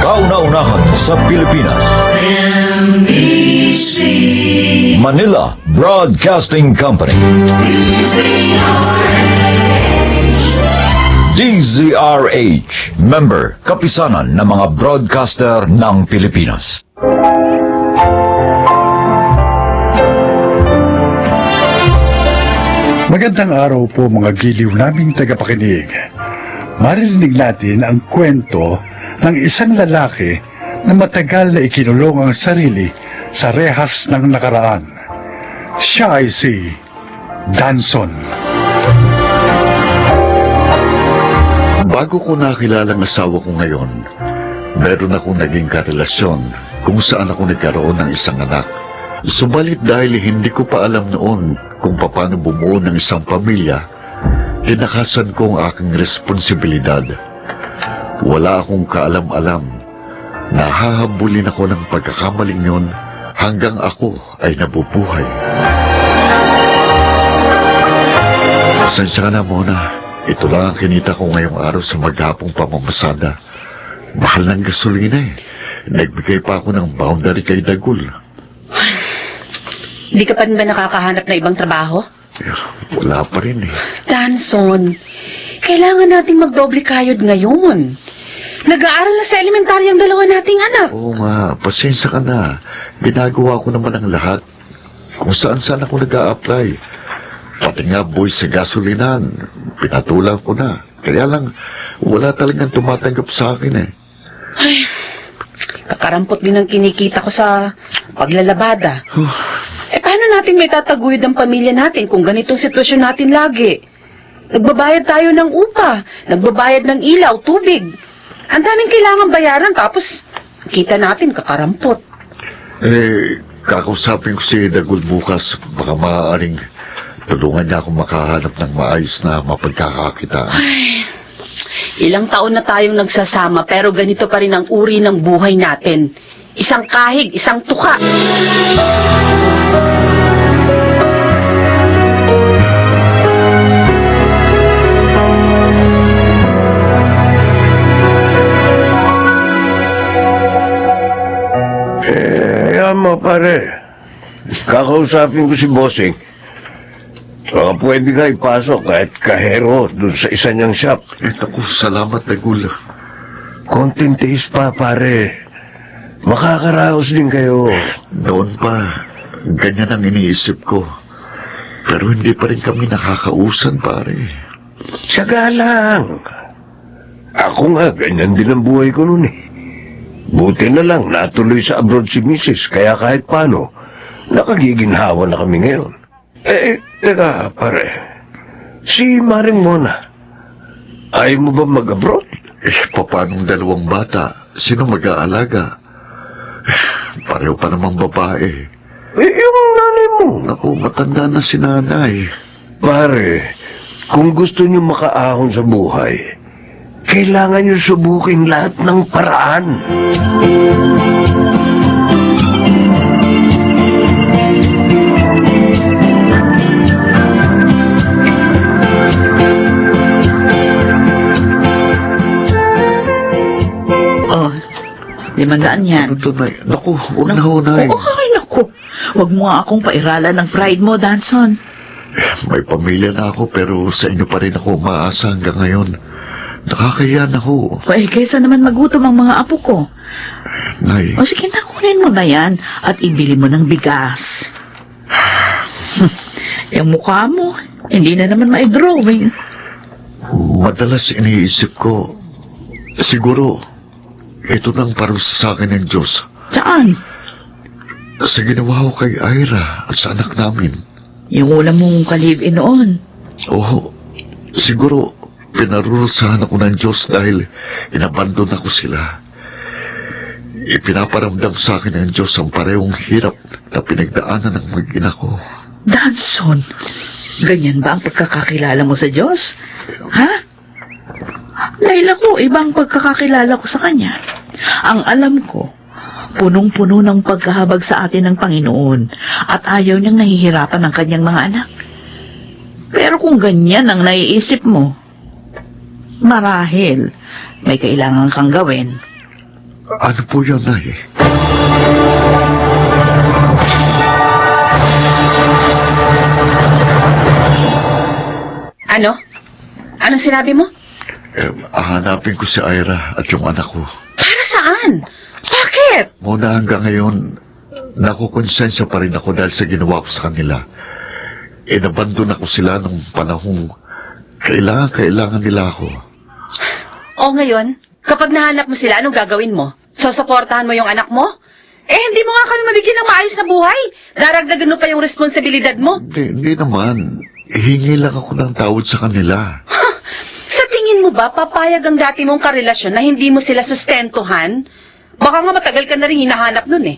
Kauna-unahan sa Pilipinas. NBC Manila Broadcasting Company. DZRH, member, kapisanan ng mga broadcaster ng Pilipinas. Magandang araw po mga giliw naming tagapakinig. Maririnig natin ang kwento ng isang lalaki na matagal na ikinulong ang sarili sa rehas ng nakaraan. Siya ay si Danson. Bago ko nakilala ang asawa ko ngayon, meron akong naging karelasyon kung saan ako nagkaroon ng isang anak. Subalit dahil hindi ko pa alam noon kung paano bumuo ng isang pamilya, tinakasan ko ang aking responsibilidad. Wala akong kaalam-alam. Nahahabulin ako ng pagkakamaling yun hanggang ako ay nabubuhay. Pasensya ka na muna. Ito lang ang kinita ko ngayong araw sa maghapong pamamasada. Mahal ng gasolina eh. Nagbigay pa ako ng boundary kay Dagul. Hindi ka pa rin ba nakakahanap na ibang trabaho? Wala pa rin eh. Danson, kailangan nating magdoble kayod ngayon. Nag-aaral na sa elementarya ang dalawa nating anak. Oo nga, pasensya ka na. Ginagawa ko naman ang lahat. Kung saan-saan ako nag-a-apply. Pati nga boy sa gasolinan, pinatulang ko na. Kaya lang, wala talagang tumatanggap sa akin eh. Ay, kakarampot din ang kinikita ko sa paglalabada. Paano natin may tataguyod ang pamilya natin kung ganitong sitwasyon natin lagi? Nagbabayad tayo ng upa, nagbabayad ng ilaw, tubig. Ang daming kailangan bayaran, tapos kita natin kakarampot. Kakausapin ko si Dagul bukas. Baka maaaring tulungan niya akong makahanap ng maayos na mapagkakakitaan. Ay, ilang taon na tayong nagsasama pero ganito pa rin ang uri ng buhay natin. Isang kahig, isang tuka. Ayan mo pare, kakausapin ko si Bossing. Baka pwede ka ipasok kahit kahero dun sa isa niyang shop. Naku, salamat Dagul. Konting tiis pa pare, makakaraos din kayo. Noon pa, ganyan ang iniisip ko. Pero hindi pa rin kami nakakausan, pare. Tsaga lang. Ako nga, ganyan din ang buhay ko nun eh. Buti na lang natuloy sa abroad si Mrs. Kaya kahit paano, nakagiginhawa na kami ngayon. Teka pare, si Maring Mona, ayaw mo ba mag-abroad? Papanong dalawang bata? Sino mag-aalaga? Pareho pa namang babae. Yung nanay mo. Naku, matanda na si nanay. Pare, kung gusto niyo makaahon sa buhay, kailangan niyo subukin lahat ng paraan. Oh, 500 yan. Ito, Nay. Naku, huwag na ho, Nay. Oo, ay, naku. Huwag mo nga akong pairalan ng pride mo, Danson. May pamilya na ako pero sa inyo pa rin ako umaasa hanggang ngayon. Nakakaya na ho. Eh, kaysa naman magutom ang mga apo ko. Nay, O sige, nakunin mo na yan at ibili mo ng bigas. Yung mukha mo, hindi na naman ma-drawing. madalas iniisip ko, siguro, ito nang parusa sa akin ng Diyos. Saan? Sa ginawa ko kay Ira at sa anak namin. Yung ulam mong kalibin noon. Oo, siguro, pinarurusahan ako ng Diyos dahil inabandon ako sila. Ipinaparamdam sa akin ng Diyos ang parehong hirap na pinagdaanan ng mag-ina ko. Danson, ganyan ba ang pagkakakilala mo sa Diyos? Ha? Dahil ako, ibang pagkakakilala ko sa Kanya. Ang alam ko, punong-puno ng pagkahabag sa atin ng Panginoon at ayaw niyang nahihirapan ng kanyang mga anak. Pero kung ganyan ang naiisip mo, Marahil, may kailangan kang gawin. Ano po yun, Nay? Ano? Anong sinabi mo? Hanapin ko si Ira at yung anak ko. Para saan? Bakit? Muna hanggang ngayon, nakukonsensya pa rin ako dahil sa ginawa ko sa kanila. Inabandon ako sila nung panahong kailangan nila ako. O ngayon, kapag nahanap mo sila, anong gagawin mo? Susuportahan mo yung anak mo? Hindi mo nga kami mabigyan ng maayos na buhay. Daragdagan mo pa yung responsibilidad mo. Hindi naman. Hingi lang ako ng tawad sa kanila. Sa tingin mo ba, papayag ang dati mong karelasyon na hindi mo sila sustentuhan? Baka nga matagal ka na rin hinahanap nun eh.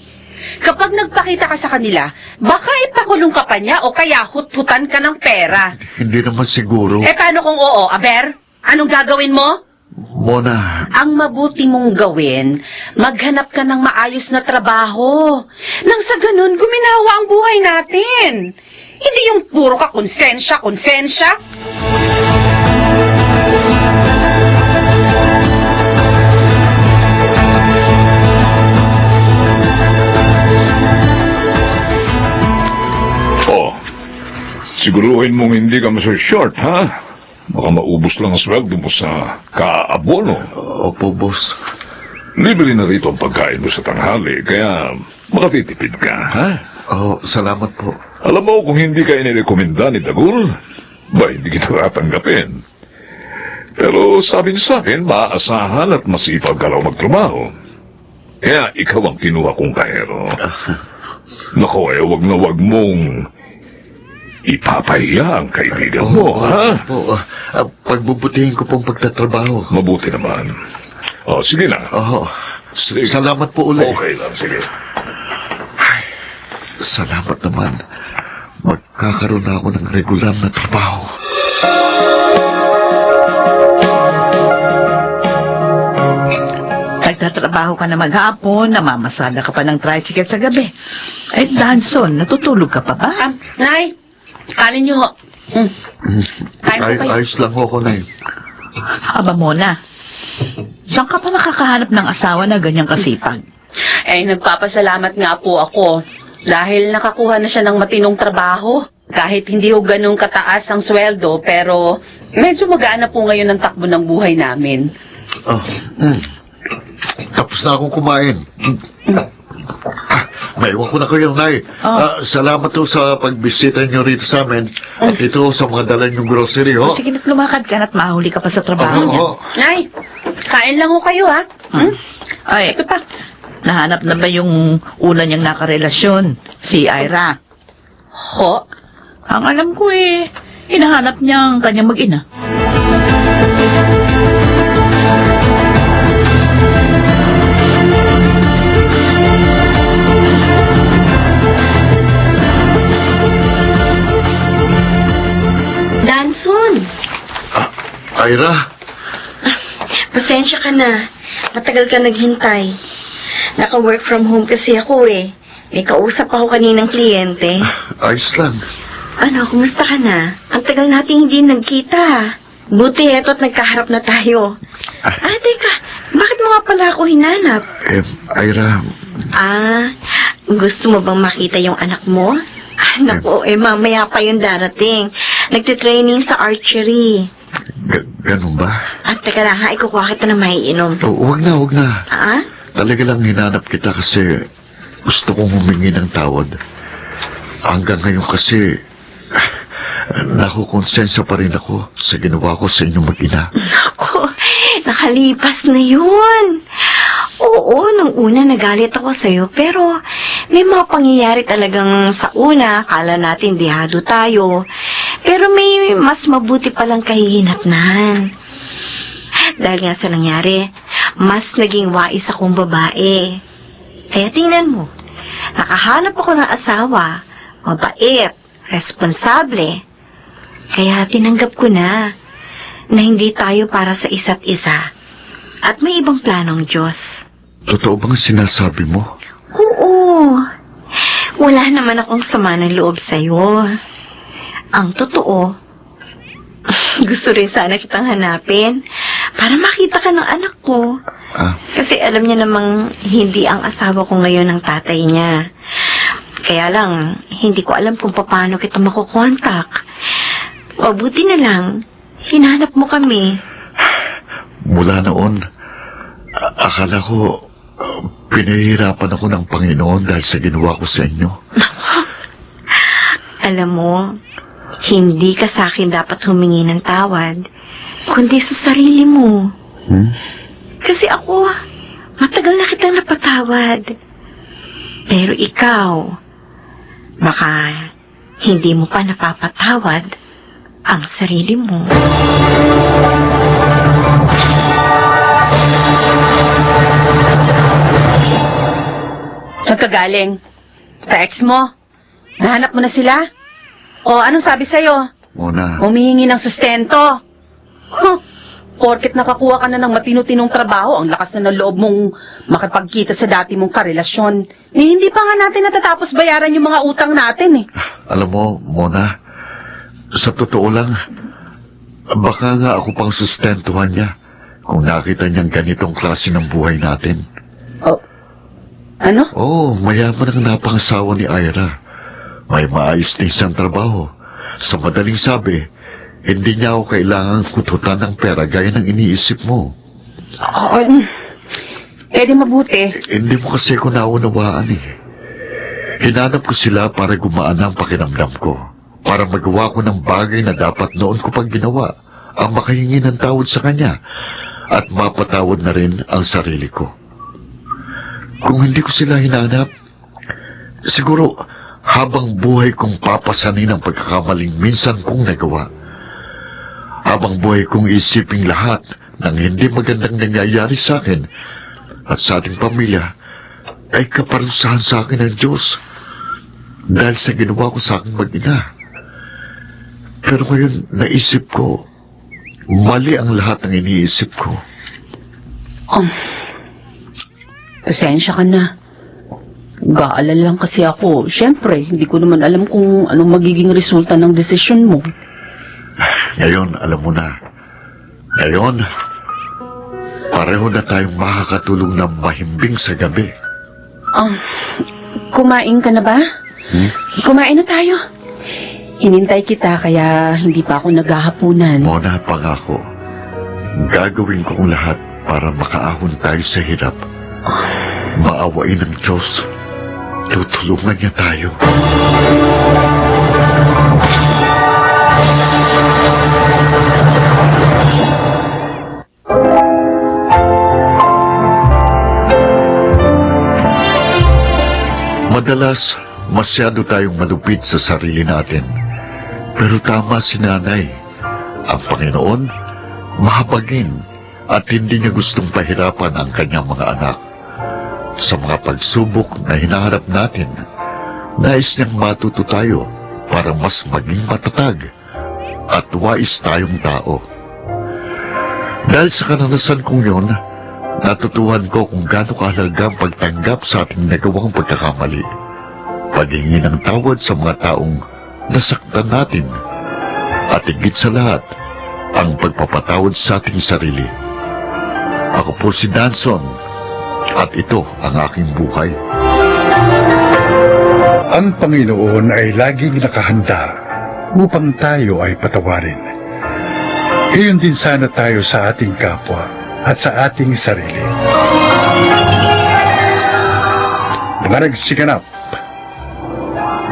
Kapag nagpakita ka sa kanila, baka ipakulong ka pa niya o kaya hut-hutan ka ng pera. Hindi naman siguro. Paano kung oo, Aber? Anong gagawin mo? Mona, Ang mabuti mong gawin, maghanap ka ng maayos na trabaho. Nang sa ganun, guminawa ang buhay natin. Hindi yung puro ka konsensya. Oh, siguruhin mong hindi ka short, ha? Baka maubos lang ang sweldo mo sa kaabono. opo, boss. Libre na rito ang pagkain mo sa tanghali, kaya makatitipid ka, ha? Salamat po. Alam mo, kung hindi ka inirekomenda ni Dagul, ba hindi kita tatanggapin. Pero sabi niya sa akin, maaasahan at masipag ka raw magtrabaho. Kaya ikaw ang kinuha kong kahero. Naku, wag na wag mong ipapahiya ang kaibigan mo, ha? Opo, pagbubutihin ko pong pagtatrabaho. Mabuti naman. Sige na. Sige. Salamat po ulit. Okay lang, sige. Salamat naman. Magkakaroon na ako ng regular na trabaho. Nagtatrabaho ka na maghapon, namamasada ka pa ng tricycle sa gabi. Danson, natutulog ka pa ba? Nay, kanin niyo ho. Kain po kayo. Ayos lang ako, Nay. Aba Mona, saan ka pa makakahanap ng asawa na ganyang kasipag? Nagpapasalamat nga po ako dahil nakakuha na siya ng matinong trabaho. Kahit hindi ho ganun kataas ang sweldo, pero medyo magaan na po ngayon ang takbo ng buhay namin. Tapos na akong kumain. Maiwan ko na kayo, Nay. Salamat po sa pagbisita niyo rito sa amin. At ito sa mga dala niyong grocery, ho. Sige na't lumakad ka na't mahuli ka pa sa trabaho niya. Nay, kain lang ho kayo ha. Ay, Ito pa. nahanap na ba yung una niyang nakarelasyon, si Ira? Ho? Ang alam ko hinahanap niya ang kanyang mag-ina. Danson, Ira, pasensya ka na. Matagal ka naghintay. Naka-work from home kasi ako May kausap ako kaninang kliyente. ayos lang. Ano, kumusta ka na? Ang tagal natin hindi nagkita. Buti eto't nagkaharap na tayo. Teka, bakit mo nga pala ako hinanap? Ira, Gusto mo bang makita yung anak mo? Naku, mamaya pa yung darating. Nagtitraining sa archery. ganun ba? Teka lang ha, ikukuha kita na maiinom. Huwag na. Ah? Talaga lang hinanap kita kasi gusto kong humingi ng tawad. Hanggang ngayon kasi nakukonsensya pa rin ako sa ginawa ko sa inyong mag-ina. Ako, nakalipas na yun. Oo, nung una nagalit ako sa'yo, pero may mga pangyayari talagang sa una, kala natin dihado tayo. Pero may mas mabuti palang kahihinatnan. Dahil nga sa nangyari, mas naging wais akong babae. Kaya tingnan mo, nakahanap ako ng asawa, mabait, responsable. Kaya tinanggap ko na hindi tayo para sa isa't isa. At may ibang planong Diyos. Totoo bang sinasabi mo? Oo. Wala naman akong sama ng loob sa'yo. Ang totoo, gusto rin sana kitang hanapin para makita ka ng anak ko. Kasi alam niya namang hindi ang asawa ko ngayon ang tatay niya. Kaya lang, hindi ko alam kung paano kita makukontak. Mabuti na lang, hinanap mo kami. Mula noon, akala ko pinahihirapan ako ng Panginoon dahil sa ginawa ko sa inyo. Alam mo, hindi ka sa akin dapat humingi ng tawad, kundi sa sarili mo. Kasi ako, matagal na kitang napatawad. Pero ikaw, baka hindi mo pa napapatawad ang sarili mo. Saan ka galing? Sa ex mo? Nahanap mo na sila? O anong sabi sa'yo? Mona, Humihingi ng sustento. Huh. Porket nakakuha ka na ng matino-tinong trabaho, ang lakas na ng loob mong makipagkita sa dati mong karelasyon. Eh, hindi pa nga natin natatapos bayaran yung mga utang natin eh. alam mo, Mona, sa totoo lang, baka nga ako pang sustentuhan niya kung nakita niyang ganitong klase ng buhay natin. Oh, ano? Oo, mayaman ang napangasawa ni Ira. May maayos din siyang trabaho. Sa madaling sabi, hindi niya ako kailangang kututan ng pera gaya ng iniisip mo. Di mabuti. Hindi mo kasi ako naunawaan eh. Hinanap ko sila para gumaan ang pakiramdam ko. Para magawa ko ng bagay na dapat noon ko pag ginawa. Ang makahingi ng tawad sa kanya. At mapatawad na rin ang sarili ko. Kung hindi ko sila hinanap, siguro habang buhay kong papasanin ang pagkakamaling minsan kong nagawa. Habang buhay kong isiping lahat ng hindi magandang nangyayari sa akin at sa ating pamilya ay kaparusahan sa akin ng Diyos dahil sa ginawa ko sa aking mag-ina. Pero ngayon naisip ko, mali ang lahat ng iniisip ko. Pasensya ka na. Gaalala lang kasi ako. Siyempre, hindi ko naman alam kung anong magiging resulta ng desisyon mo. Ngayon, alam mo na. Ngayon, pareho na tayong makakatulong ng mahimbing sa gabi. Kumain ka na ba? Kumain na tayo. Hinintay kita kaya hindi pa ako naghahapunan. Mona, pangako, gagawin ko ang lahat para makaahon tayo sa hirap. Maawain ng Diyos. Tutulungan niya tayo. Madalas, masyado tayong malupit sa sarili natin. Pero tama si nanay. Ang Panginoon, mahabagin at hindi niya gustong pahirapan ang kanyang mga anak. Sa mga pagsubok na hinaharap natin, nais niyang matuto tayo para mas maging matatag at wais tayong tao. Dahil sa karanasan kong yun, natutuhan ko kung gaano kahalaga ang pagtanggap sa ating nagawang pagkakamali. Paghingi ng tawad sa mga taong nasaktan natin. At higit sa lahat, ang pagpapatawad sa ating sarili. Ako po si Danson, at ito ang aking buhay. Ang Panginoon ay laging nakahanda upang tayo ay patawarin. Gayon din sana tayo sa ating kapwa at sa ating sarili. Mga nagsiganap,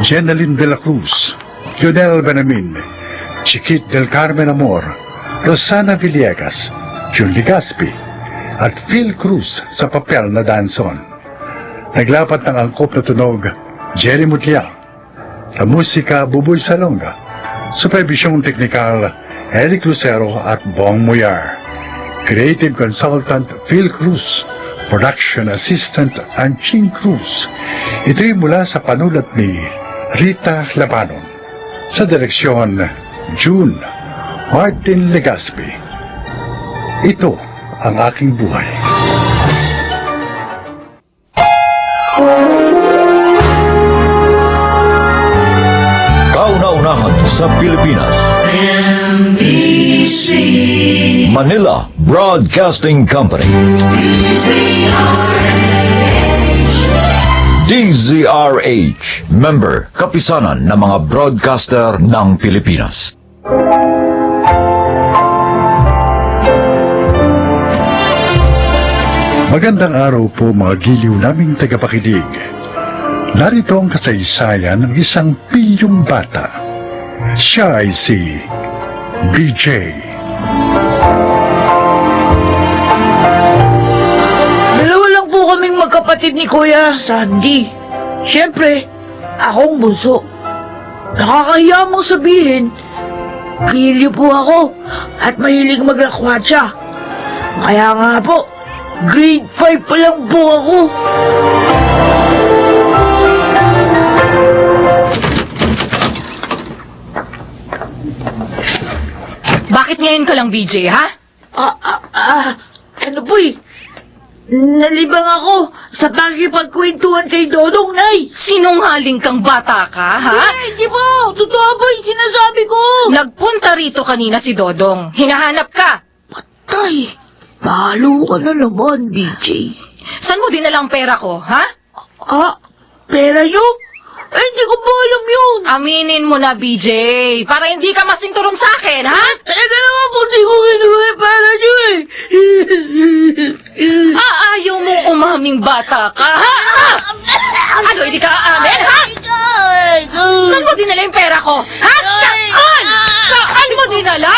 Jenaline de la Cruz, Lionel Benamin, Chiquit del Carmen Amor, Rosana Villegas, Jun Ligaspi, at Phil Cruz sa papel na Danson. Naglapat ng angkop na tunog, Jerry Mutlia. Sa musika, Buboy Salonga. Supervisyong teknikal, Eric Lucero at Bong Muyar. Creative Consultant, Phil Cruz. Production Assistant, Anching Cruz. Ito'y mula sa panulat ni Rita Labanon. Sa direksyon, June Martin Legaspi. Ito ang aking buhay. Kauna-unahan sa Pilipinas. NBC Manila Broadcasting Company. DZRH, member, kapisanan ng mga broadcaster ng Pilipinas. Magandang araw po mga giliw naming tagapakinig. Narito ang kasaysayan ng isang pilyong bata. Siya ay si BJ. Dalawa lang po kaming magkapatid ni Kuya Sandy. Siyempre, akong bunso. Nakakahiya mong sabihin, pilyo po ako at mahilig maglakwatsa. Kaya nga po, grade 5 pa lang po ako. Bakit ngayon ka lang, BJ, ha? Ano po eh? Nalibang ako sa pakipagkwentuhan kay Dodong, Nay. Sinungaling kang bata ka, ha? Hindi po! Totoo po yung sinasabi ko! Nagpunta rito kanina si Dodong. Hinahanap ka. Tay, palo ka na naman, BJ. Saan mo dinalang pera ko, ha? Pera nyo? Hindi ko po alam yun. Aminin mo na, BJ, para hindi ka masinturon sa akin, ha? Teka naman po, di ko kinuha yung pera nyo eh. Ayaw mo umaming bata ka, ha? Ano, hindi ka aamin, ha? Saan mo dinala yung pera ko? Ha? Saan? Saan mo dinala?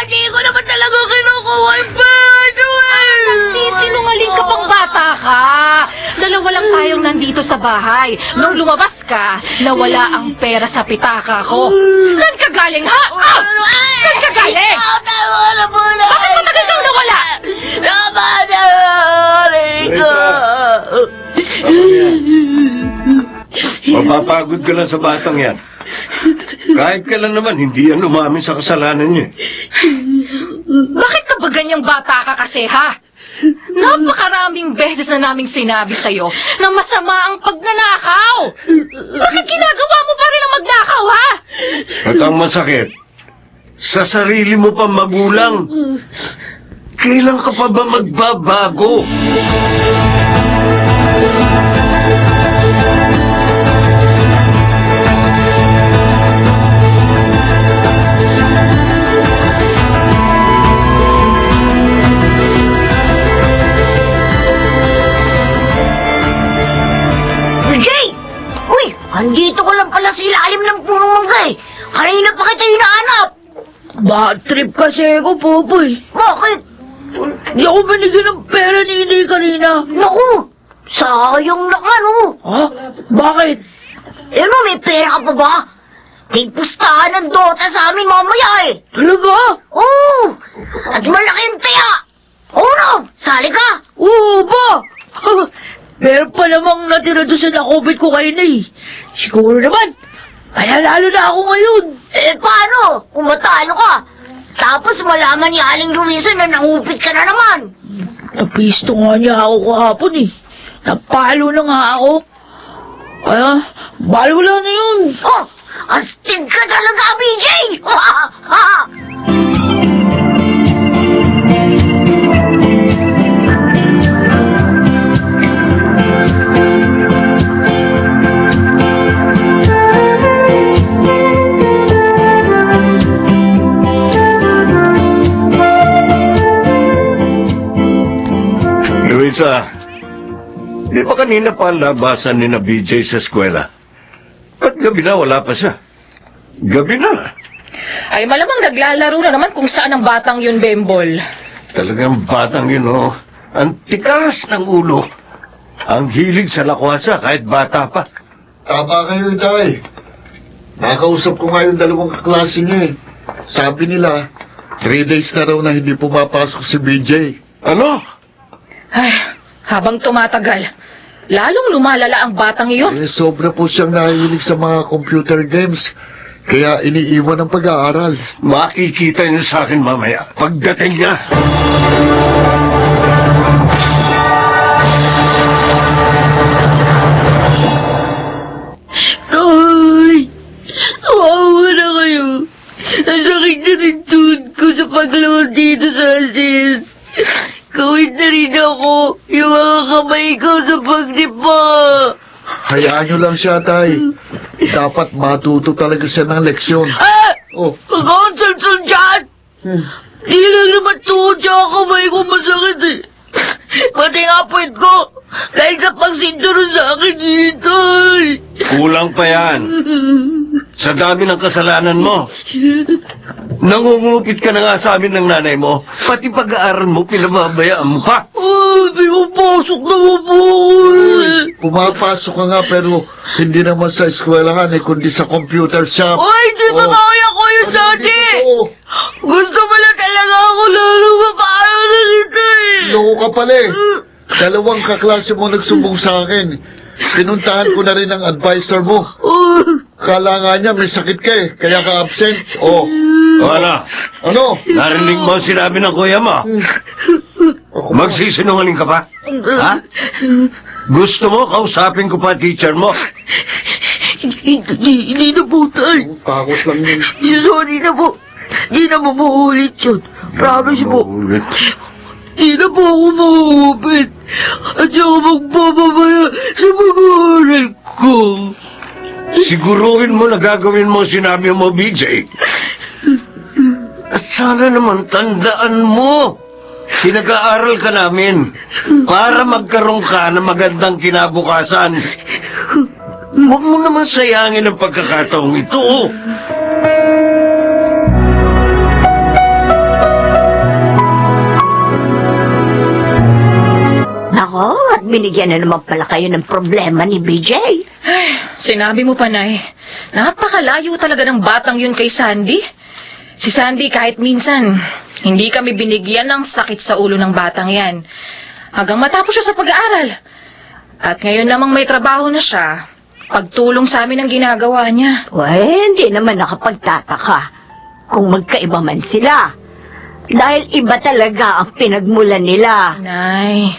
Hindi ko naman talaga kinukuha yung pera nyo eh. Nagsisinungaling ka pang bata ka. Dalawa lang tayong nandito sa bahay. Nung lumabas ka, nawala ang pera sa pitaka ko. Saan ka galing, ha? Saan ka galing? Bakit matagal kang nawala? Mapapagod ka lang sa batang yan. Kahit ka lang naman, hindi yan umamin sa kasalanan niya. Bakit ka ba ganyang bata ka kasi, ha? Napakaraming beses na naming sinabi sa'yo na masama ang pagnanakaw. Bakit ginagawa mo pa rin ang magnakaw, ha? At ang masakit, sa sarili mo pa magulang. Kailan ka pa ba magbabago? Andito ko lang pala sa ilalim ng punong mangga eh. Kanina pa kita hinahanap. Bad trip kasi ako, Popoy. Bakit? Di ako binigyan ng pera ni Inay kanina. Naku, sayang na ano. Ha? Bakit? Ano, may pera ka pa ba? May pustahan ng Dota sa amin mamaya eh. Talaga? Oo, at malaki ang taya. Oo no, sali ka. Oo ba? Meron pa namang natira doon sa nakubit ko kay Inay. Siguro naman, mananalo na ako ngayon. Eh paano, kung matalo ka? Tapos malaman ni Aling Luisa na nangupit ka na naman. Napisto nga niya ako kahapon eh. Napalo na nga ako. Kaya, balo lang na yun. Oh, astig ka talaga, BJ! Luisa, di ba kanina pa ang labasan ni na BJ sa eskwela? Ba't gabi na wala pa siya? Gabi na. Ay, malamang naglalaro na naman kung saan ang batang yun, Bembol. Talagang batang yun, oh. Ang tikas ng ulo. Ang hilig sa lakwasa kahit bata pa. Tama kayo, Day. Nakausap ko nga yung dalawang kaklase niya eh. Sabi nila, 3 days na raw na hindi pumapasok si BJ. Ano? Ay, habang tumatagal, lalong lumalala ang batang iyon. Sobra po siyang nahihilig sa mga computer games. Kaya iniiwan ang pag-aaral. Makikita niya sa akin mamaya pagdating niya. Ay, awawa na kayo. Ang sakit na rin tuhod ko sa makapag-load dito sa assist. Kawit na rin ako. Yung mga kamay ko sa pagdipa. Hayaan nyo lang siya, Tay. Dapat matuto talaga siya ng leksyon. Ah! Oh, Consult dyan! Di lang naman tuhod siya ang kamay ko masakit eh. Pati nga puwet ko. Dahil sa pagsinturon sa akin dito eh. Kulang pa yan. Sa dami ng kasalanan mo. Nangungupit ka na nga sa amin ng nanay mo. Pati pag-aaral mo, pinababayaan mo pa. Ay, pinapasok naman po ako eh. pumapasok ka nga pero hindi naman sa eskwelahan kundi sa computer shop. Ay, di ba kaya ko yun, Sandy? Gusto mo na talaga ako lalo paano na dito eh. Loko ka pala eh. Dalawang kaklase mo nagsumbong sa akin. Pinuntahan ko na rin ang advisor mo. Kala nga niya may sakit ka eh, kaya ka absent. Oh. Wala. Ano? Narinig mo ang sinabi ng kuya mo. Magsisinungaling ka pa? Ha? Gusto mo kausapin ko pa teacher mo? Hindi na po, tay. Takot lang yun. Sorry na po. Hindi na po mauulit yun. Promise po. Hindi na po ako mauupit. At saka magpapabaya sa mag-aaral ko. Siguruhin mo na gagawin mo sinabi mo, BJ. At sana naman tandaan mo. Pinag-aaral ka namin para magkaroon ka ng magandang kinabukasan. Huwag mo naman sayangin ang pagkakataong ito. Nako, at binigyan na naman pala kayo ng problema ni BJ. Sinabi mo pa, Nay. Napakalayo talaga ng batang yun kay Sandy. Si Sandy kahit minsan, hindi kami binigyan ng sakit sa ulo ng batang yan. Hanggang matapos siya sa pag-aaral. At ngayon namang may trabaho na siya, pagtulong sa amin ang ginagawa niya. Hindi naman nakapagtataka kung magkaiba man sila. Dahil iba talaga ang pinagmulan nila. Nay.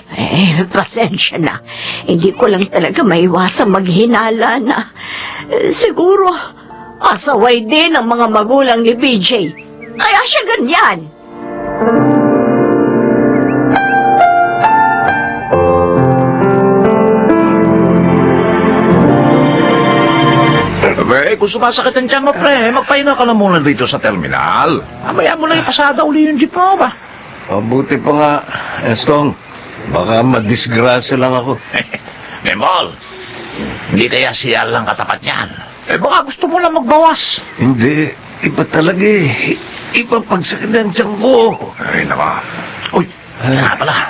Pasensya na. Hindi ko lang talaga maiwasang maghinala na siguro asaway din ang mga magulang ni BJ. Kaya siya ganyan. Kung sumasakit ang tiyan mo, pre, magpahinga ka na muna dito sa terminal. Mamaya mo lang ipasada uli yung jeep mo ba? Mabuti pa nga, Estong. Baka madisgrasya lang ako. Memol, hindi kaya siya lang katapat niyan. Baka gusto mo lang magbawas. Hindi, iba talaga eh. Iba pagsakit ng tiyan ko. Ay, naman. Uy, nga pala.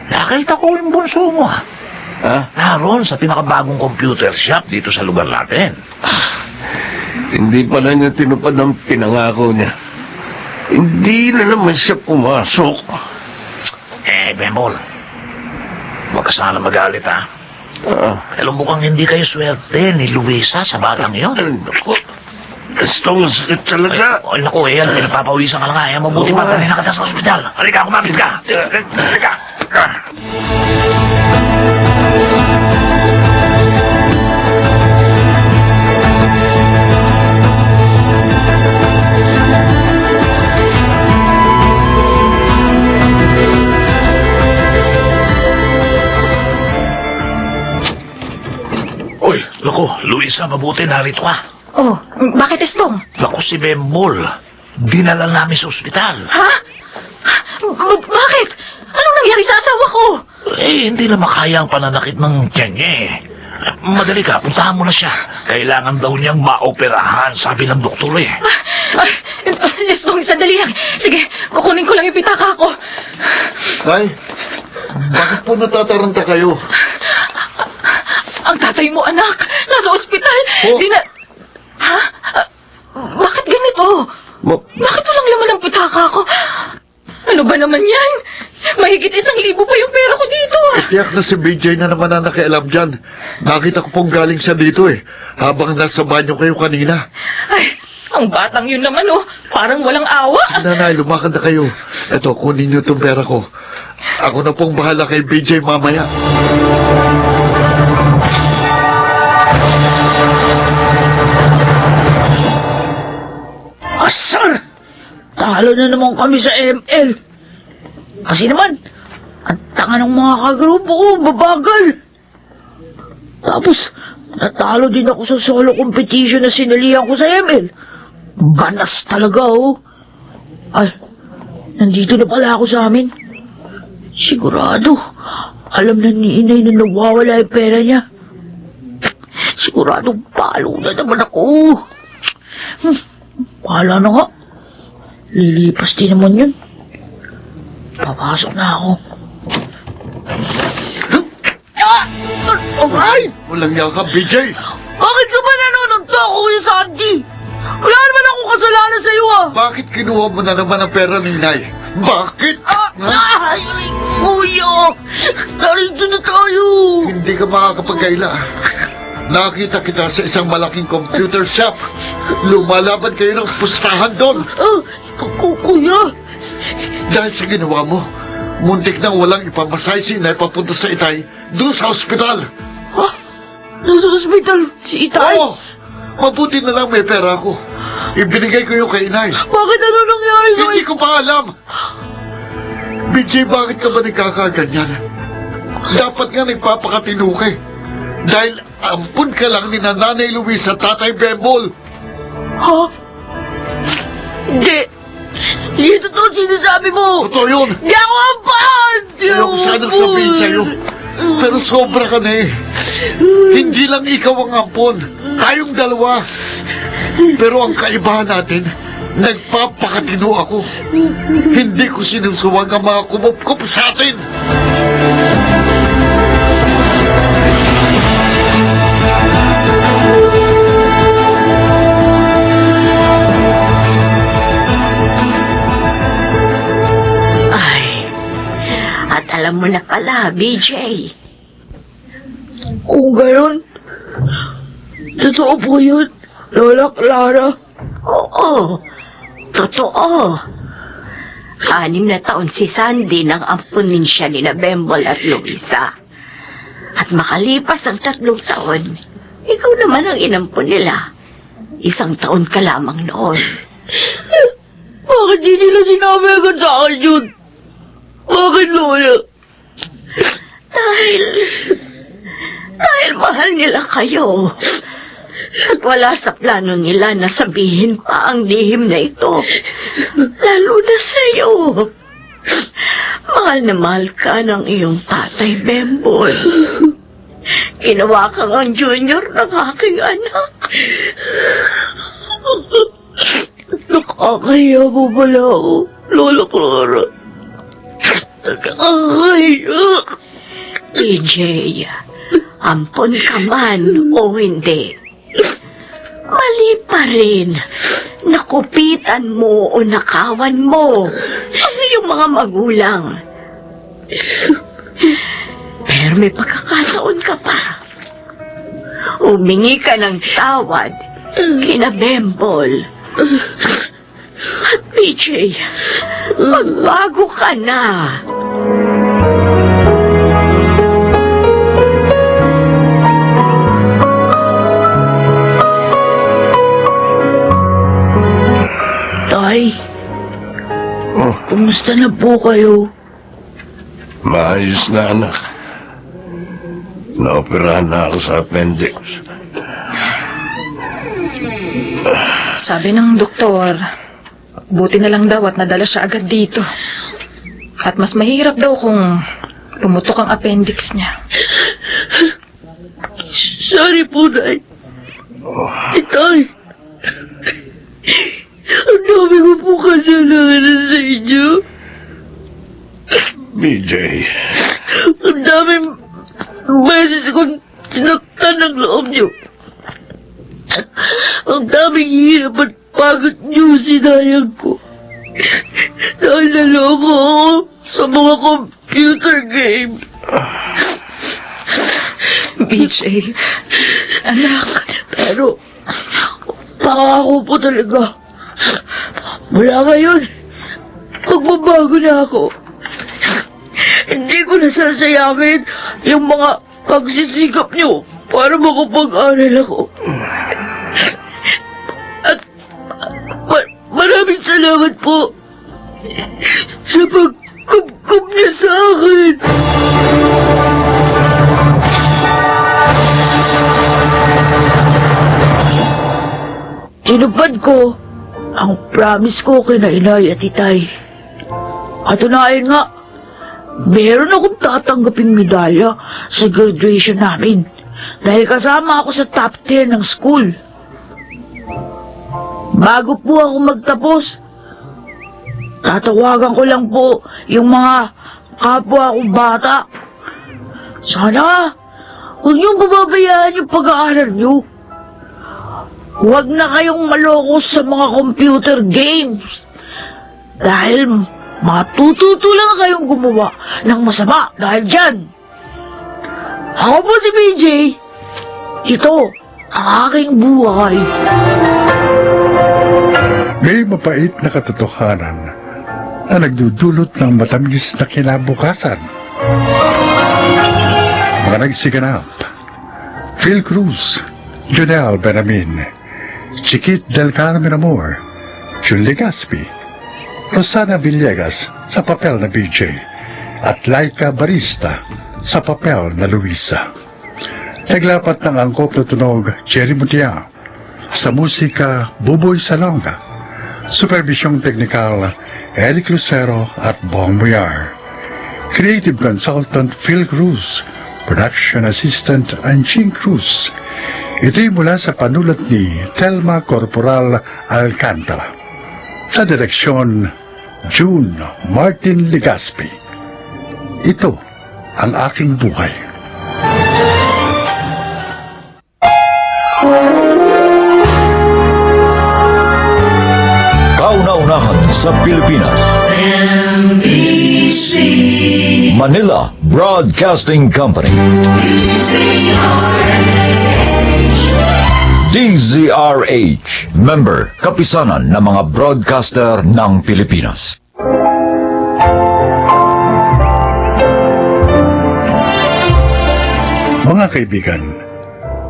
Nakita ko yung bunso mo, ha? Naroon sa pinakabagong computer shop dito sa lugar natin. Hindi pala niya tinupad ang pinangako niya. Hindi na naman siya pumasok. Bemol, huwag ka sana magalit, ha? Alam mo kang hindi kayo swerte ni Luisa sa batang yun. Naku, Estong, sakit talaga. Naku, yan, pinapapawisan ka lang nga. Mabuti pa, dali na kita sa ospital. Halika, kumapit ka. Halika. Uy, naku, Luisa, mabuti narito ka. Oh, bakit, Estong? Naku, si Bembol. Dinala namin sa ospital. Ha? Bakit? Anong nangyari sa asawa ko? Hindi na makaya ang pananakit ng tiyan niya eh. Madali ka, puntahan mo na siya. Kailangan daw niyang maoperahan, sabi ng doktor eh. Estong, sandali lang. Sige, kukunin ko lang yung pitaka ko. Ay, bakit po natataranta kayo? Ang tatay mo, anak, nasa ospital. Oh. Di na... Ha? Bakit ganito? Bakit walang laman ang pitaka ko? Ano ba naman yan? Mahigit 1,000 pa yung pera ko dito. Tiyak na si BJ na naman ang nakialam dyan. Nakita ko pong galing siya dito eh. Habang nasa banyo kayo kanina. Ay, ang batang yun naman, oh. Parang walang awa. Sige nanay, lumakad na kayo. Eto, kunin niyo itong pera ko. Ako na pong bahala kay BJ mamaya. Asar! talo na naman kami sa ML. Kasi naman, ang tanga ng mga kagrupo ko, babagal. Tapos, natalo din ako sa solo competition na sinalihan ko sa ML. Banas talaga, oh. Ay, nandito na pala ako sa amin. Sigurado, alam na ni inay na nawawala yung pera niya. Sigurado, palo na naman ako. Bahala na nga. Lilipas din naman yun. Papasok na ako. Alright! Walang yaka, BJ! Bakit ka ba nanonood ako kuya Sandy? Wala naman akong kasalanan sa iyo ah! Bakit kinuha mo na naman ang pera ni Inay? Bakit? Ay, kuya! Narito na tayo! Hindi ka makakapagkaila. Nakita kita sa isang malaking computer shop. Lumalaban kayo ng pustahan doon. Kuya! Dahil sa ginawa mo, muntik nang walang ipamasay si Inay papunta sa Itay doon sa ospital. Ha? Nasa ospital si Itay? Oo! Mabuti na lang may pera ako. Ibinigay ko yung kay Inay. Bakit ano nangyari sa Hindi ko pa alam. BJ, bakit ka ba nagkakaganyan? Dapat nga nagpapakatino ka eh. Dahil ampun ka lang ni Nanay Luis sa Tatay Bembol. Ha? Hindi. Hindi totoo sinasabi mo. Totoo yun. Hindi ako ampun! Ayoko sanang sabihin sa'yo. Pero sobra ka na eh. Hindi lang ikaw ang ampon. Tayong dalawa. Pero ang kaibahan natin, nagpapakatino ako. Hindi ko sinusuwag ang mga kumupkup sa atin. Ay, at alam mo na pala, BJ. Kung gayon, totoo po yun, Lola Clara. Oo, totoo. 6 na taon si Sandy nang ampunin siya ni na Bembol at Luisa. At makalipas ang 3 taon, ikaw naman ang inampun nila. 1 taon ka lamang noon. Bakit di nila sinabi agad sa akin yun? Bakit, Lola? Dahil mahal nila kayo. At wala sa plano nila na sabihin pa ang lihim na ito. Lalo na sa'yo. Mahal na mahal ka ng iyong tatay, Bembol. Ginawa kang ang junior ng aking anak. Nakakahiya mo pala ako, Lola Clara. Nakakahiya. TJ, ampon ka man o hindi. Mali pa rin. Nakupitan mo o nakawan mo ang iyong mga magulang. Pero may pagkakataon ka pa. Humingi ka ng tawad kina Bembol. At PJ, magbago ka na. Tay, kumusta na po kayo? Maayos na, anak. Naoperahan na ako sa appendix. Sabi ng doktor, buti na lang daw at nadala siya agad dito. At mas mahirap daw kung pumutok ang appendix niya. Sorry po, Nay. Tay, ang dami ko po kasalanan sa inyo. BJ, Ang daming beses kong sinaktan ng loob niyo. Ang daming hirap at pagod niyo sinayang ko. Dahil naloko ako sa mga computer game. BJ, anak. Pero, pangako po talaga. Mula ngayon, magbabago na ako. Hindi ko na sasayangin yung mga pagsisikap niyo para makapag-aral ako. At maraming salamat Salamat po sa pagkubkob niya sa akin. Tinupad ko ang promise ko kina inay at itay. At unahin nga, meron akong tatanggaping medalya sa graduation namin dahil kasama ako sa top 10 ng school. Bago po ako magtapos, tatawagan ko lang po yung mga kapwa kong bata. Sana, huwag niyong pababayaan yung pag-aaral niyo. Huwag na kayong maloko sa mga computer games. Dahil matututo lang kayong gumawa ng masama dahil dyan. Ako po si BJ. Ito ang aking buhay. May mapait na katotohanan na nagdudulot ng matamis na kinabukasan. Mga nagsiganap: Phil Cruz, Jonel Benamin, Chiquit del Carmen Amor, Jun Legaspi, Rosana Villegas sa papel na BJ, at Laika Barista sa papel na Luisa. Naglapat ng angkop na tunog Jerry Mutia, sa musika Buboy Salonga, supervisyong teknikal Eric Lucero at Bong Muyar, creative consultant Phil Cruz, production assistant Anching Cruz. Ito'y mula sa panulat ni Telma Corporal Alcantara. Sa direksyon, June Martin Legaspi. Ito ang aking buhay. Kauna-unahan sa Pilipinas. NBC Manila Broadcasting Company. DZRH, member, kapisanan ng mga broadcaster ng Pilipinas. Mga kaibigan,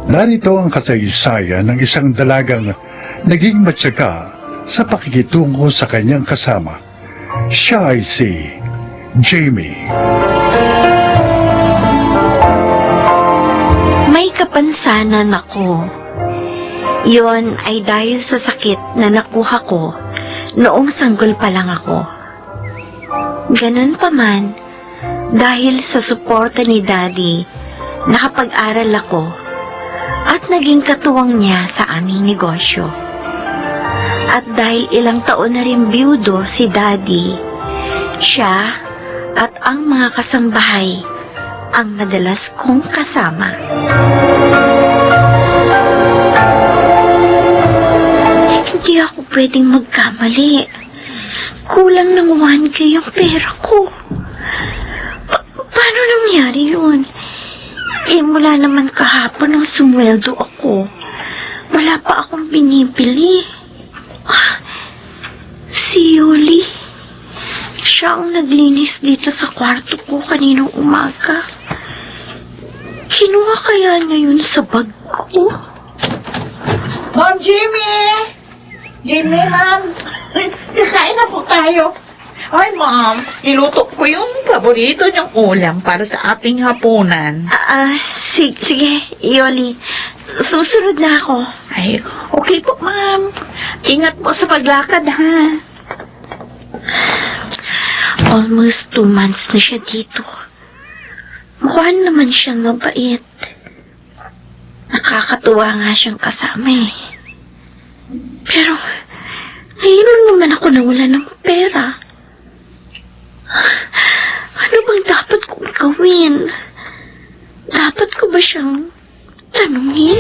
narito ang kasaysayan ng isang dalagang naging matyaga sa pakikitungo sa kanyang kasama. Siya ay si Jamie. May kapansanan ako. Yon ay dahil sa sakit na nakuha ko noong sanggol pa lang ako. Ganun pa man, dahil sa suporta ni Daddy, nakapag-aral ako at naging katuwang niya sa aming negosyo. At dahil ilang taon na rin biyudo si Daddy, siya at ang mga kasambahay ang madalas kong kasama. Hindi ako pwedeng magkamali. Kulang ng 1K ang pera ko. Paano nangyari yun? Mula naman kahapon nang sumweldo ako. Wala pa akong binibili. Si Yoli. Siya ang naglinis dito sa kwarto ko kaninang umaga. Kinuha kaya niya yun sa bag ko? Ma'am Jimmy! Jimmy, ma'am! Kakain na po tayo. Ay, ma'am, niluto ko yung paborito niyong ulam para sa ating hapunan. Sige, Yoli. Susunod na ako. Ay, okay po, ma'am. Ingat po sa paglakad, ha? Almost 2 months na siya dito. Mukha naman siyang mabait. Nakakatuwa nga siyang kasama eh. Pero, ngayon naman ako nawala ng pera. Ano bang dapat kong gawin? Dapat ko ba siyang tanungin?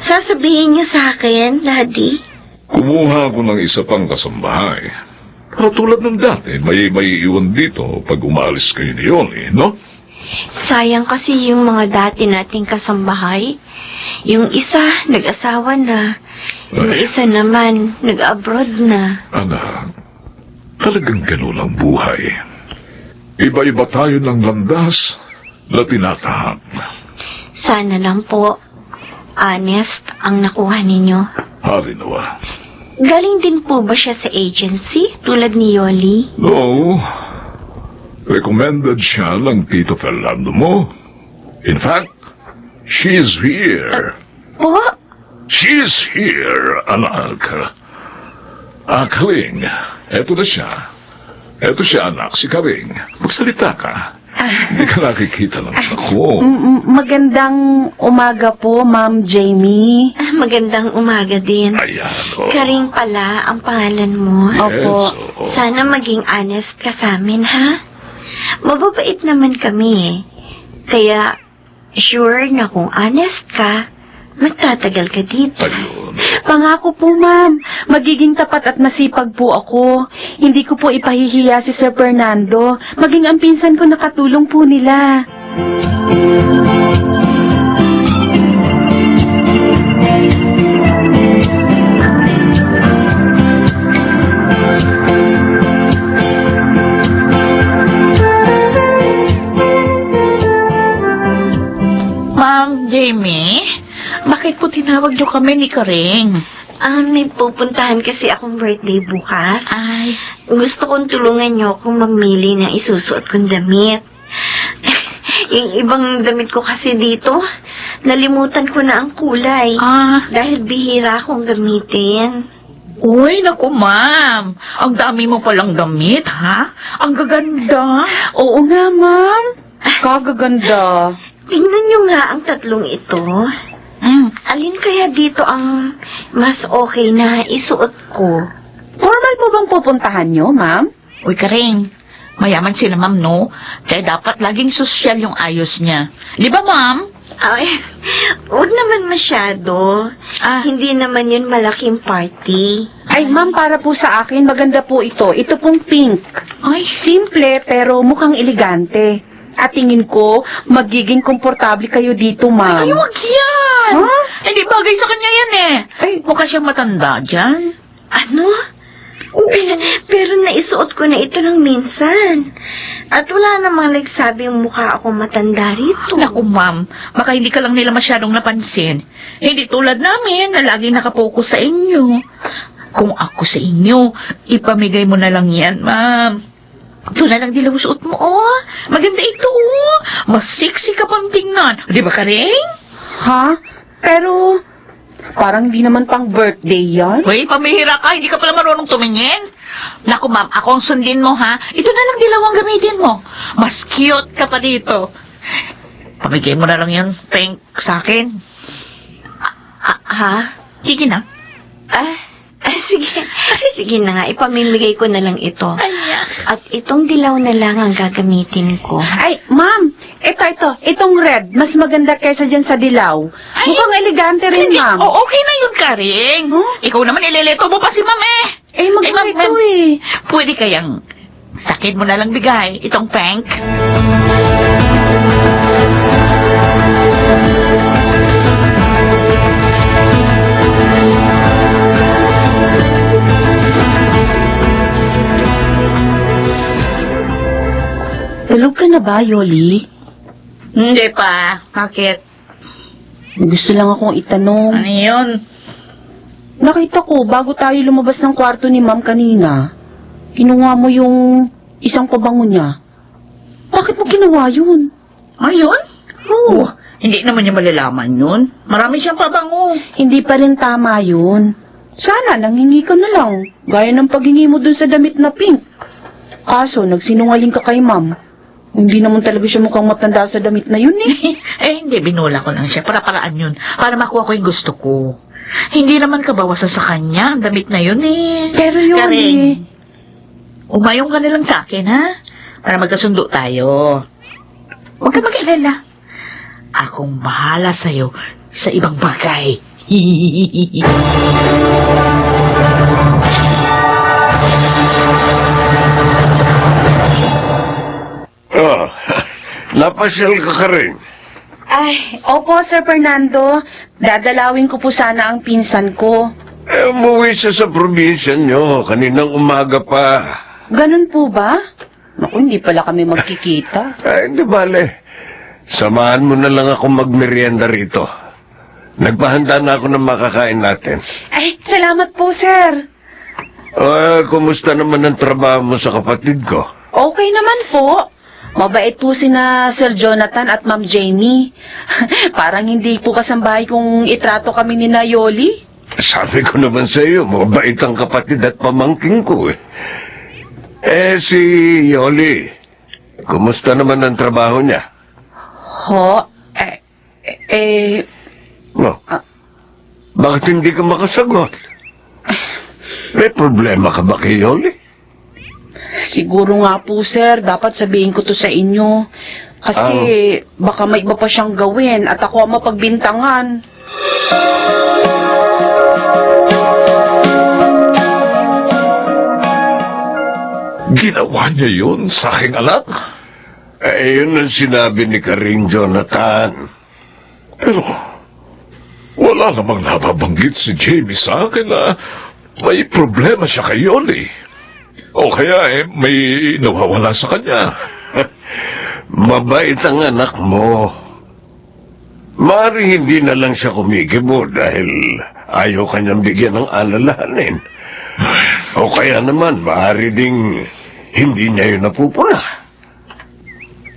Sasabihin niyo sa akin, Daddy? Kumuha ako ng isa pang kasambahay. Para tulad ng dati, may iwan dito pag umalis kayo ni Yoli, no? Sayang kasi yung mga dati nating kasambahay. Yung isa, nag-asawa na. Yung isa naman, nag-abroad na. Anak, talagang ganun ang buhay. Iba-iba tayo ng landas na tinatahak. Sana lang po, honest ang nakuha ninyo. Hari nawa. Galing din po ba siya sa agency, tulad ni Yoli? No, recommended siya ng Tito Fernando mo. In fact, she is here. Po? She is here, anak. Karing, eto na siya. Eto siya, anak, si Karing. Magsalita ka. Hindi ka nakikita ng ako. Magandang umaga po, Ma'am Jamie. Magandang umaga din. Ayan, oh. Karing pala ang pangalan mo. Opo. oh. Sana maging honest ka sa amin, ha? Mababait naman kami eh. Kaya, sure na kung honest ka, magtatagal ka dito. Ayun. Pangako po, Ma'am. Magiging tapat at masipag po ako. Hindi ko po ipahihiya si Sir Fernando. Maging ang pinsan ko nakatulong po nila. Ma'am Jamie, bakit po tinawag niyo kami ni Karing? May pupuntahan kasi akong birthday bukas. Ay, Gusto kong tulungan niyo akong mamili ng isusuot kong damit. Yung ibang damit ko kasi dito, nalimutan ko na ang kulay. Dahil bihira akong gamitin. uy, naku ma'am. Ang dami mo palang damit, ha? Ang gaganda. Oo nga, Ma'am. Kagaganda. Tingnan niyo nga ang tatlong ito. Alin kaya dito ang mas okay na isuot ko? Formal po bang pupuntahan nyo, Ma'am? Uy, Karing, mayaman sila ma'am, no? Kaya dapat laging sosyal yung ayos niya. Di ba, ma'am? Ay, huwag naman masyado. Hindi naman yun malaking party. Ay, Ma'am, para po sa akin, maganda po ito. Ito pong pink. Ay, Simple, pero mukhang elegante. At tingin ko, magiging komportable kayo dito, Ma'am. ay, wag yan! Ha? Hindi bagay sa kanya yan eh. Ay, Mukha siyang matanda dyan. Ano? Pero naisuot ko na ito ng minsan. At wala namang nagsabing mukha akong matanda rito. Naku, ma'am, baka hindi ka lang nila masyadong napansin. Hindi tulad namin na laging nakapokus sa inyo. Kung ako sa inyo, ipamigay mo na lang yan, ma'am. Ito na lang dilaw suot mo, oh. Maganda ito, oh. Mas sexy ka pang tingnan. Di ba, Karing? ha? Pero, parang di naman pang birthday yan. Hoy, pamihira ka. Hindi ka pala marunong tumingin. Naku, ma'am, ako ang sundin mo, ha? Ito na lang dilaw ang gamitin mo. Mas cute ka pa dito. Pamigay mo na lang yan, pink, sa akin. Ha? Sige na. Sige. Sige na nga, ipamimigay ko na lang ito. Ayan. At itong dilaw na lang ang gagamitin ko. Ay, Ma'am, itong red, mas maganda kaysa dyan sa dilaw. Ay, Mukhang elegante rin, Hindi, Ma'am. okay na yun, Karing. Huh? Ikaw naman, ileleto mo pa si ma'am eh. Maganda ito ma'am, eh. Pwede kayang sakit mo na lang bigay itong pink. Tulog ka na ba, Yoli? Hindi pa. Bakit? Gusto lang akong itanong. Ano yun? Nakita ko, bago tayo lumabas ng kwarto ni Ma'am kanina, kinuha mo yung isang pabango niya. Bakit mo ginawa yun? Ayun? Oo. Hindi naman niya malalaman yun. Marami siyang pabango. Hindi pa rin tama yun. Sana nanghingi ka na lang, gaya ng paghingi mo dun sa damit na pink. Kaso, nagsinungaling ka kay Ma'am. Hindi naman talaga siya mukhang matanda sa damit na yun eh. Hindi. Binula ko lang siya. Para-paraan yun. Para makuha ko yung gusto ko. Hindi naman kabawasan sa kanya. Ang damit na yun eh. Pero yun Karing, umayong ka na lang sa akin, ha? Para magkasundo tayo. Huwag ka mag-alala. Akong bahala sa'yo sa ibang bagay. Napasyal ka rin. Ay, opo, Sir Fernando. Dadalawin ko po sana ang pinsan ko. Umuwi siya sa probinsya nyo. Kaninang umaga pa. Ganun po ba? Naku, hindi pala kami magkikita. Ay, hindi bale. Samahan mo na lang ako magmerienda rito. Nagpahanda na ako ng makakain natin. Ay, salamat po, sir. Kumusta naman ang trabaho mo sa kapatid ko? Okay naman po. Mabait po sina Sir Jonathan at Ma'am Jamie. Parang hindi po kasambahay kung itrato kami ni Yoli. Sabi ko naman sa iyo, mabait ang kapatid at pamangking ko eh. Si Yoli, kumusta naman ang trabaho niya? Ho? No. Bakit hindi ka makasagot? May problema ka ba kay Yoli? Siguro nga po, sir. Dapat sabihin ko to sa inyo. Kasi baka may iba pa siyang gawin at ako ang mapagbintangan. Ginawa niya yun sa aking anak? Yun ang sinabi ni Karing Jonathan. Pero, wala namang nababanggit si Jamie sa akin na may problema siya kay Yoli. O kaya may nawawala sa kanya. Mabait ang anak mo. Maaaring hindi na lang siya kumikibo dahil ayaw kanyang bigyan ng alalahanin. O kaya naman, maaari ding hindi niya yun napupuna.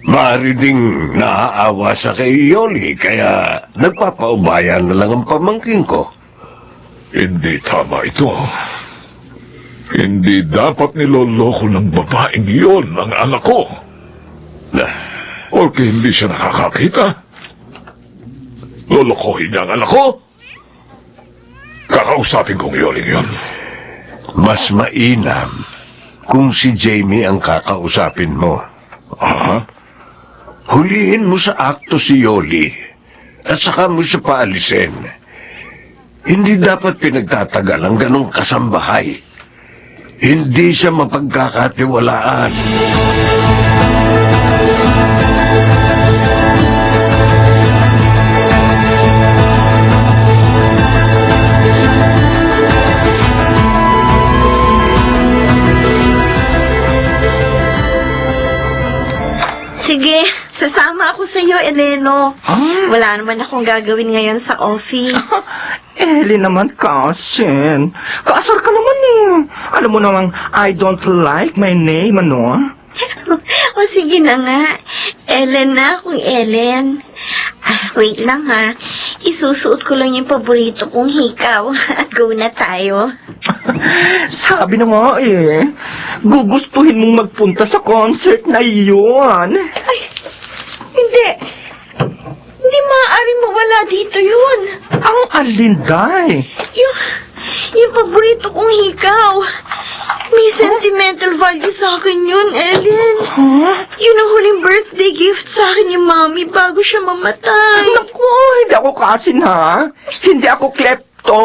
Maaari ding naaawa sa kay Yoli, kaya nagpapaubayan na lang ang pamangkin ko. Hindi tama ito. Hindi dapat niloloko ng babaeng iyon ang anak ko. Porque hindi siya nakakakita. Lolokohin niya ang anak ko. Kakausapin kong Yoling yun. Mas mainam kung si Jamie ang kakausapin mo. Hulihin mo sa akto si Yoli at saka mo siya paalisin. Hindi dapat pinagtatagal ang ganong kasambahay. Hindi siya mapagkakatiwalaan. Sige, sasama ako sa iyo, Eleno. Wala naman akong gagawin ngayon sa office. Eli naman, cousin. Kaasar ka naman eh. Alam mo namang, I don't like my name, ano? O sige na nga. Ellen na kung Ellen. Wait lang ha. Isusuot ko lang yung paborito kong hikaw. At go na tayo. Sabi na nga eh. Gugustuhin mong magpunta sa concert na iyon. Ay, hindi. Hindi maaaring mawala dito yun. Ang alinday. Yung paborito kong hikaw. May sentimental value sa akin yun, Ellen. Yun ang huling birthday gift sa akin ni Mami bago siya mamatay. Naku, hindi ako kasin ha. Hindi ako klepto.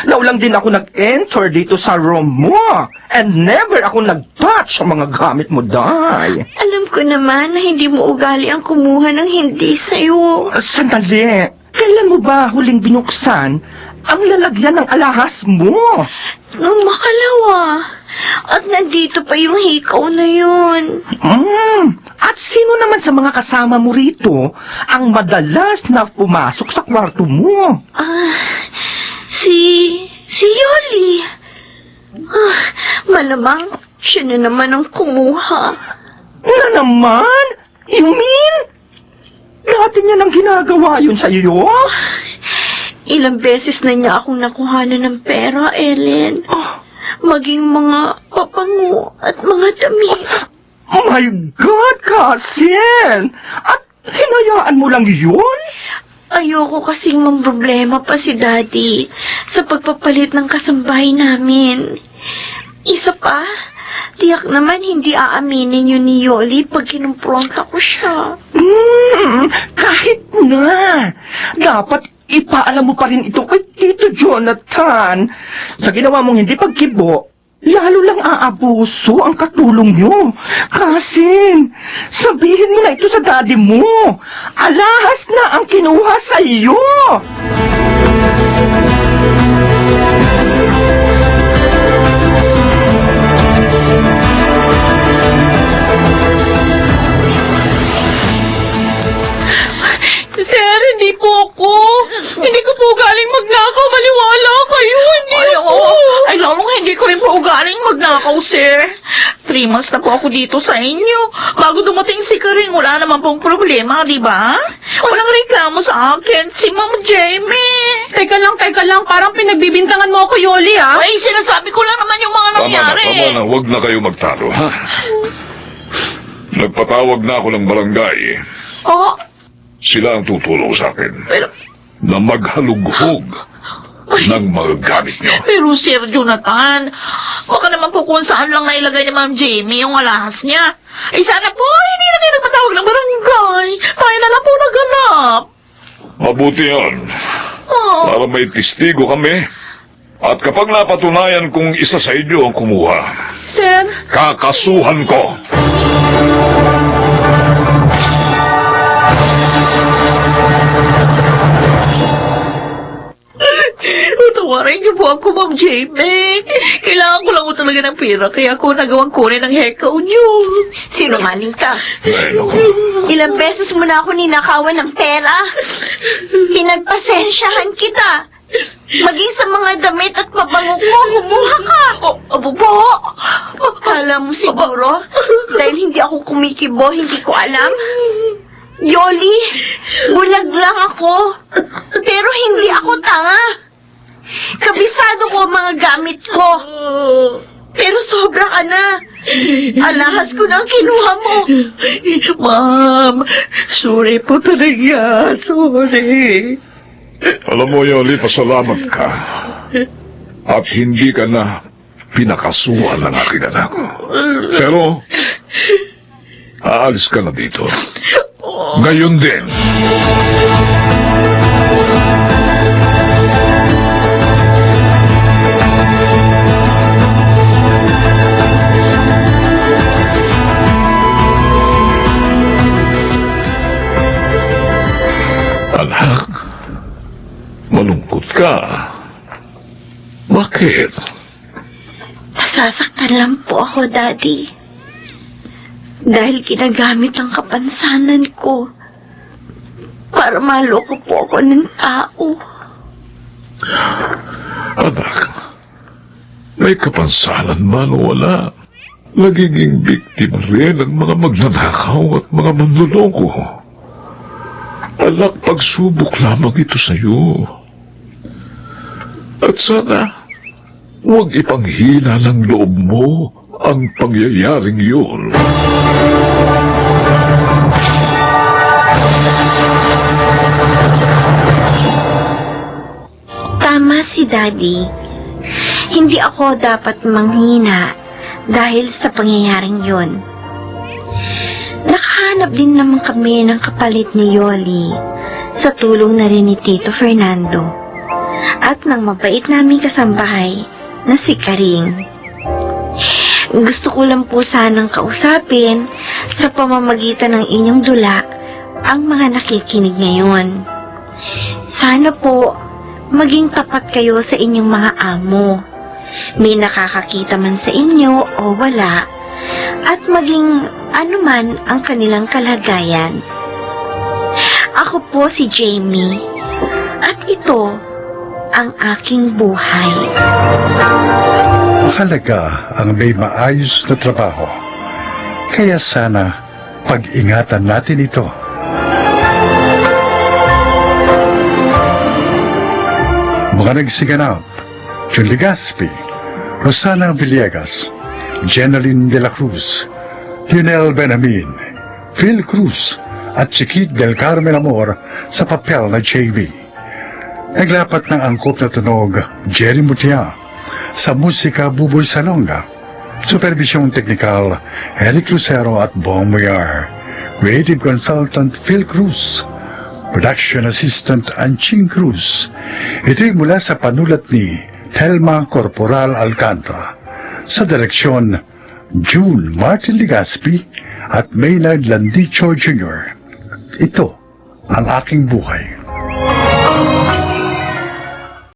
Naulang din ako nag-enter dito sa room mo. And never ako nag-touch sa mga gamit mo, Day. Alam ko naman na hindi mo ugali ang kumuha ng hindi sa'yo. Sandali. Kailan mo ba huling binuksan ang lalagyan ng alahas mo? Nung makalawa. At nandito pa yung hikaw na yun. At sino naman sa mga kasama mo rito ang madalas na pumasok sa kwarto mo? Si Yoli. Malamang siya na naman ang kumuha. Na naman? You mean? Dati niya nang ginagawa yun sa iyo? Ilang beses na niya akong nakuhanan ng pera, Ellen. Maging mga papango at mga damit. Oh my God, cousin! At hinayaan mo lang yun? Ayoko kasing mamroblema pa si Daddy sa pagpapalit ng kasambahay namin. Isa pa, tiyak naman hindi aaminin yun ni Yoli pag kinumpronta ko siya. Kahit na. Dapat ipaalam mo pa rin ito kay Tito Jonathan. Sa ginawa mong hindi pagkibo, lalo lang aabuso ang katulong nyo. Kasin, sabihin mo na ito sa daddy mo. Alahas na ang kinuha sa iyo. Sir, hindi po ako. Hindi ko po galing magnakaw. Maniwala kayo. Hindi ako. Ay, lalong hindi ko rin po galing magnakaw, sir. 3 months na po ako dito sa inyo. Bago dumating si Karing, wala naman pong problema, di ba? Walang reklamo sa akin, si Ma'am Jamie. Teka lang. Parang pinagbibintangan mo ako, Yoli, ha? Ay, sinasabi ko lang naman yung mga nangyari. Tama na, huwag na kayo magtalo, ha? Nagpatawag na ako ng barangay. Oh, Sila ang tutulong sa akin pero... na maghalughog ng mga gamit nyo. Pero Sir Jonathan, baka naman po kung saan lang nailagay ni Ma'am Jamie yung alahas niya. Eh sana po, hindi na kayo nagpatawag ng barangay. Tayo na lang po naghanap. Mabuti yan. Oh. Para may testigo kami. At kapag napatunayan kung isa sa inyo ang kumuha, Sir? kakasuhan ko. Tawarin niyo po ako, Ma'am Jamie. Kailangan ko lang po talaga ng pera, kaya ako nagawang kunin ng hekaw niyo. Sinungaling ka. Ay, naku. Ilang beses mo na ako ninakawan ng pera. Pinagpasensyahan kita. Maging sa mga damit at pabango ko, kumuha ka. Abo po. Kala mo siguro, dahil hindi ako kumikibo, hindi ko alam. Yoli, bulag lang ako. Pero hindi ako tanga. Kabisado ko ang mga gamit ko. Pero sobra ka na. Alahas ko na ang kinuha mo. Ma'am, sorry po talaga. Sorry. Alam mo, Yoli, pasalamat ka. At hindi ka na pinakasuhan ng aking anak. Pero, aalis ka na dito. Ngayon din. Anak, malungkot ka. Bakit? Nasasaktan lang po ako, Daddy. Dahil ginagamit ang kapansanan ko para maloko po ako ng tao. Anak, may kapansanan man o wala, nagiging biktima rin ang mga magnanakaw at mga manloloko. Anak, pagsubok lamang ito sa iyo. At sana, huwag ipanghina ng loob mo ang pangyayaring yun. Tama si Daddy. Hindi ako dapat manghina dahil sa pangyayaring yun. Nakahanap din naman kami ng kapalit ni Yoli sa tulong na rin ni Tito Fernando at ng mabait naming kasambahay na si Karing. Gusto ko lang po sanang kausapin sa pamamagitan ng inyong dula ang mga nakikinig ngayon. Sana po maging tapat kayo sa inyong mga amo. May nakakakita man sa inyo o wala, at maging anuman ang kanilang kalagayan. Ako po si Jamie, at ito ang aking buhay. Mahalaga ang may maayos na trabaho. Kaya sana pag-ingatan natin ito. Mga nagsiganap, Jun Legaspi, Rosana Villegas, Jeneline de la Cruz, Lionel Benamin, Phil Cruz, at Chiquit del Carmen Amor sa papel na JB. Naglapat ng angkop na tunog, Jerry Mutia, sa musika Buboy Salonga, supervisyong teknikal, Eric Lucero at Bong Muyar, creative consultant Phil Cruz, production assistant Anching Cruz. Ito'y mula sa panulat ni Telma Corporal Alcantara, Sa direksyon June Martin Legaspi at Maynard Landicho Jr. Ito ang aking buhay.